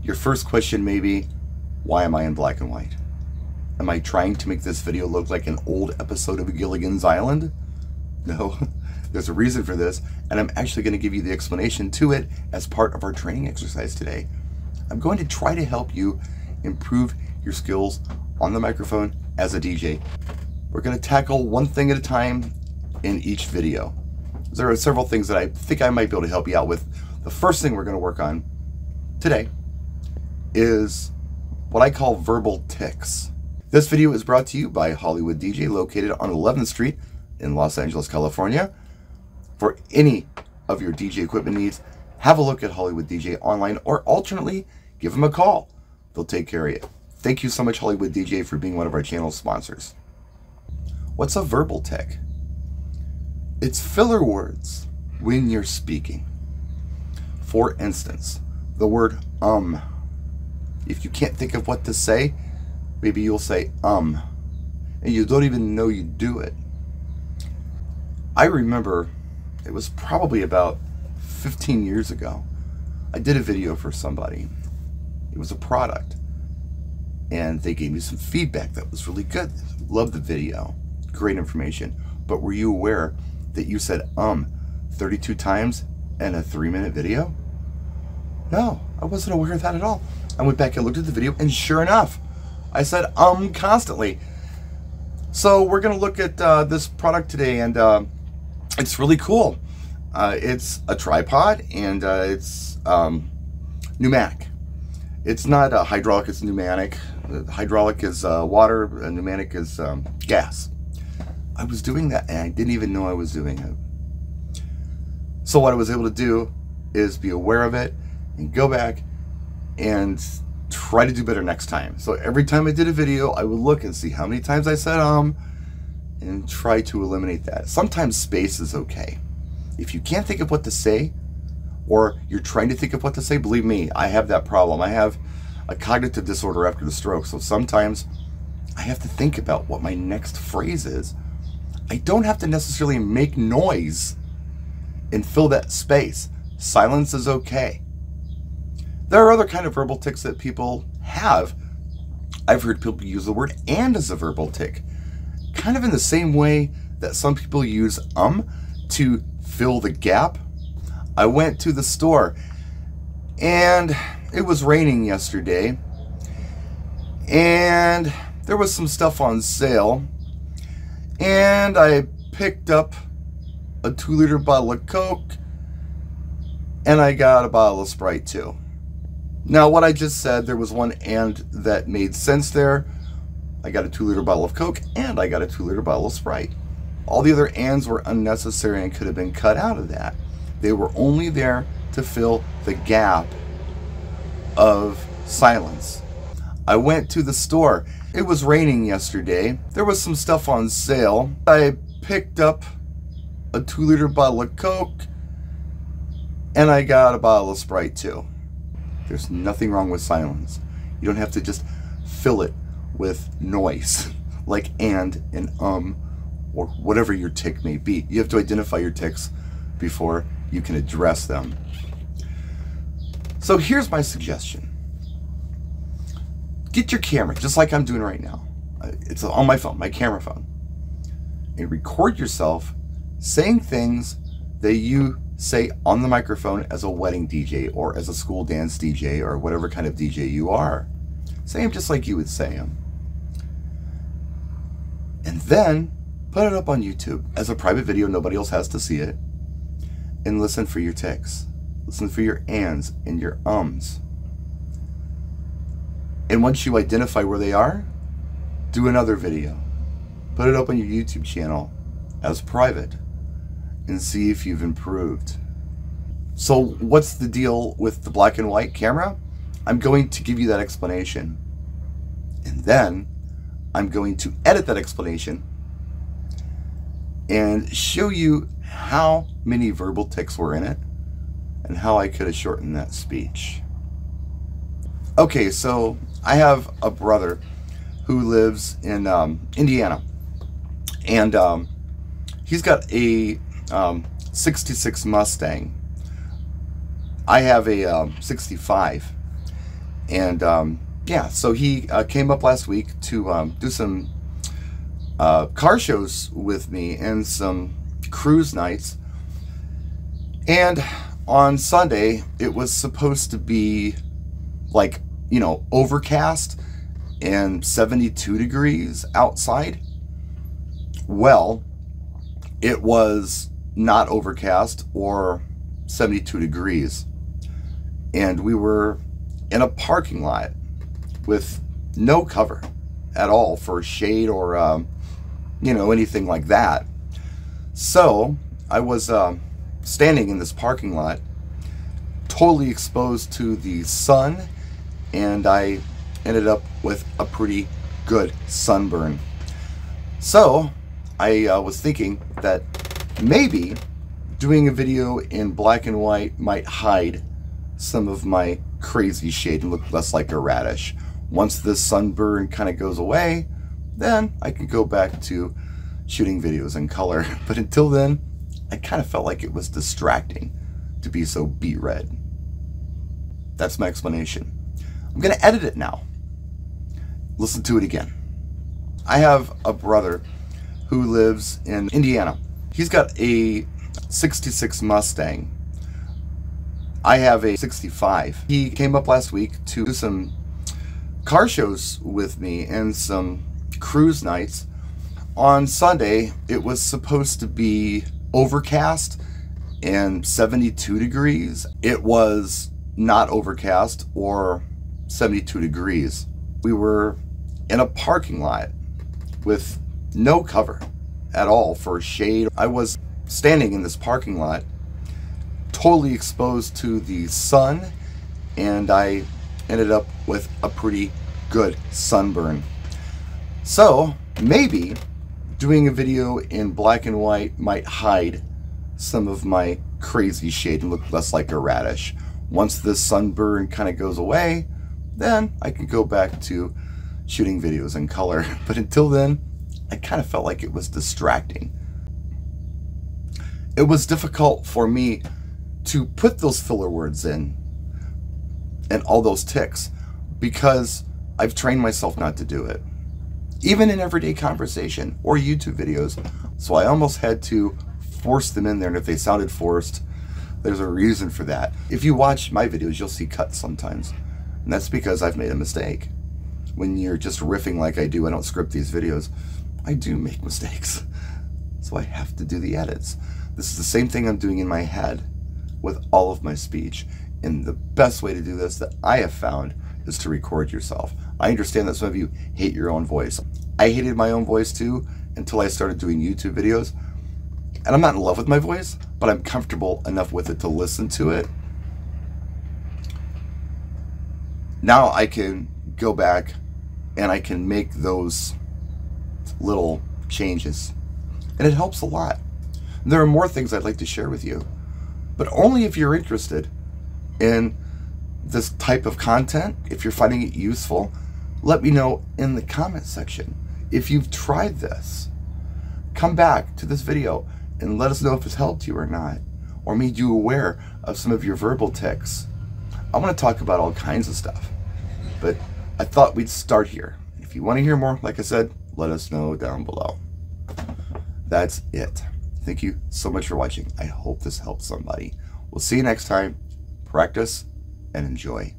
Your first question may be, why am I in black and white? Am I trying to make this video look like an old episode of Gilligan's Island? No, there's a reason for this, and I'm actually going to give you the explanation to it as part of our training exercise today. I'm going to try to help you improve your skills on the microphone as a DJ. We're going to tackle one thing at a time in each video. There are several things that I think I might be able to help you out with. The first thing we're going to work on today is what I call verbal tics. This video is brought to you by Hollywood DJ, located on 11th Street in Los Angeles, California. For any of your DJ equipment needs, have a look at Hollywood DJ online, or alternately, give them a call. They'll take care of you. Thank you so much, Hollywood DJ, for being one of our channel sponsors. What's a verbal tic? It's filler words when you're speaking. For instance, the word If you can't think of what to say, maybe you'll say and you don't even know you do it. I remember it was probably about 15 years ago. I did a video for somebody. It was a product, and they gave me some feedback that was really good. Loved the video, great information. But were you aware that you said 32 times in a 3-minute video? No, I wasn't aware of that at all. I went back and looked at the video, and sure enough, I said constantly. So we're going to look at this product today, and it's really cool. It's a tripod, and it's pneumatic. It's not hydraulic, it's pneumatic. Hydraulic is water, and pneumatic is gas. I was doing that, and I didn't even know I was doing it. So what I was able to do is be aware of it and go back and try to do better next time. So every time I did a video, I would look and see how many times I said and try to eliminate that. Sometimes space is okay. If you can't think of what to say, or you're trying to think of what to say, believe me, I have that problem. I have a cognitive disorder after the stroke, so sometimes I have to think about what my next phrase is. I don't have to necessarily make noise and fill that space. Silence is okay. There are other kind of verbal tics that people have. I've heard people use the word "and" as a verbal tic, kind of in the same way that some people use to fill the gap. I went to the store, and it was raining yesterday, and there was some stuff on sale, and I picked up a 2-liter bottle of Coke, and I got a bottle of Sprite too. Now, what I just said, there was one "and" that made sense there. I got a 2-liter bottle of Coke, and I got a 2-liter bottle of Sprite. All the other "ands" were unnecessary and could have been cut out of that. They were only there to fill the gap of silence. I went to the store. It was raining yesterday. There was some stuff on sale. I picked up a 2-liter bottle of Coke, and I got a bottle of Sprite too. There's nothing wrong with silence. You don't have to just fill it with noise like "and" or whatever your tic may be. You have to identify your tics before you can address them. So here's my suggestion. Get your camera, just like I'm doing right now. It's on my phone, my camera phone. And record yourself saying things that you say on the microphone as a wedding DJ or as a school dance DJ or whatever kind of DJ you are. Say them just like you would say them. And then put it up on YouTube as a private video. Nobody else has to see it. And listen for your tics. Listen for your "ands" and your "ums." And once you identify where they are, do another video. Put it up on your YouTube channel as private and see if you've improved. So what's the deal with the black and white camera? I'm going to give you that explanation. And then I'm going to edit that explanation and show you how many verbal tics were in it and how I could have shortened that speech. Okay, so I have a brother who lives in Indiana, and he's got a 66 Mustang. I have a 65, And yeah, so he came up last week to do some car shows with me and some cruise nights. And on Sunday, it was supposed to be like, you know, overcast and 72 degrees outside. Well, it was not overcast or 72 degrees. And we were in a parking lot with no cover at all for shade or, you know, anything like that. So I was standing in this parking lot, totally exposed to the sun, and I ended up with a pretty good sunburn. So I was thinking that maybe doing a video in black and white might hide some of my crazy shade and look less like a radish. Once this sunburn kind of goes away, then I can go back to shooting videos in color. But until then, I kind of felt like it was distracting to be so beet red. That's my explanation. I'm going to edit it now. Listen to it again. I have a brother who lives in Indiana. He's got a 66 Mustang. I have a 65. He came up last week to do some car shows with me and some cruise nights. On Sunday, it was supposed to be overcast and 72 degrees. It was not overcast or 72 degrees. We were in a parking lot with no cover at all for shade. I was standing in this parking lot, totally exposed to the sun, and I ended up with a pretty good sunburn. So maybe doing a video in black and white might hide some of my crazy shade and look less like a radish. Once this sunburn kind of goes away, then I can go back to shooting videos in color. But until then, I kind of felt like it was distracting. It was difficult for me to put those filler words in and all those ticks because I've trained myself not to do it, even in everyday conversation or YouTube videos. So I almost had to force them in there, and if they sounded forced, there's a reason for that. If you watch my videos, you'll see cuts sometimes, and that's because I've made a mistake. When you're just riffing like I do, I don't script these videos, I do make mistakes, so I have to do the edits. This is the same thing I'm doing in my head with all of my speech, and the best way to do this that I have found is to record yourself. I understand that some of you hate your own voice. I hated my own voice too until I started doing YouTube videos, and I'm not in love with my voice, but I'm comfortable enough with it to listen to it. Now I can go back and I can make those little changes, and it helps a lot. And there are more things I'd like to share with you, but only if you're interested in this type of content. If you're finding it useful, let me know in the comment section. If you've tried this, come back to this video and let us know if it's helped you or not, or made you aware of some of your verbal tics. I want to talk about all kinds of stuff, but I thought we'd start here. If you want to hear more, like I said, let us know down below. That's it. Thank you so much for watching. I hope this helped somebody. We'll see you next time. Practice and enjoy.